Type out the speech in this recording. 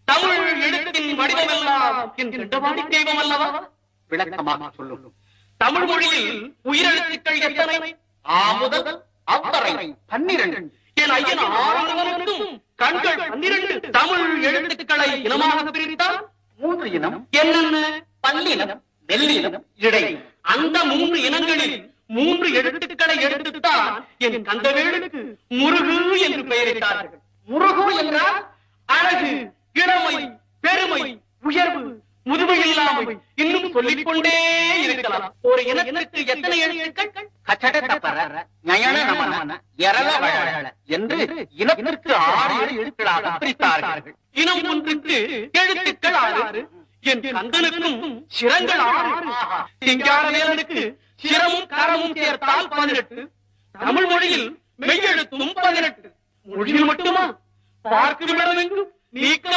தமிழ் எழுத்தின் வடிவமெல்லாம் என் கண்டவாடி தெய்வம் அல்லவா? விளக்கமாக சொல்லும். தமிழ் மொழியில் உயிரெழுத்துக்கள் எத்தனை? ஆ முதல் அவ்வரை 12. என் ஐயன் ஆறுவனுக்கும் கண்கள் 12. தமிழ் எழுத்துக்களை இனமாக பிரித்தால் 3 இனம். என்னென்ன? பல்லினம், மெல்லினம், இடை. அந்த 3 இனங்களில் 3 எழுத்துக்களை எடுத்துத்தான் என் கந்தவேலுக்கு முருகு என்று பெயரிட்டார்கள். முருகு என்றால் அழகு, இளமை, பெருமை, உயர்வு, முதுமை இல்லாமை, இன்னும் சொல்லிக் கொண்டே இருக்கலாம். ஒரு இனத்திற்கு எத்தனை எழுத்துக்கள்? கச்சடத்தப்பர, ஞயன நமன, எரள வழல என்று இனத்திற்கு 6 எழுத்துக்களாக பிரித்தார்கள். இனம் ஒன்றுக்கு எழுத்துக்கள் 6. என் கந்தனுக்கும் சிரங்கள் 6. சிங்காரவேலனுக்கு சிரமும் கரமும் சேர்த்தால் 18. தமிழ் மொழியில் மெய்யெழுத்தும் 18. மொழியில் மட்டுமா? பார்க்கும் இடமெங்கும் நீக்க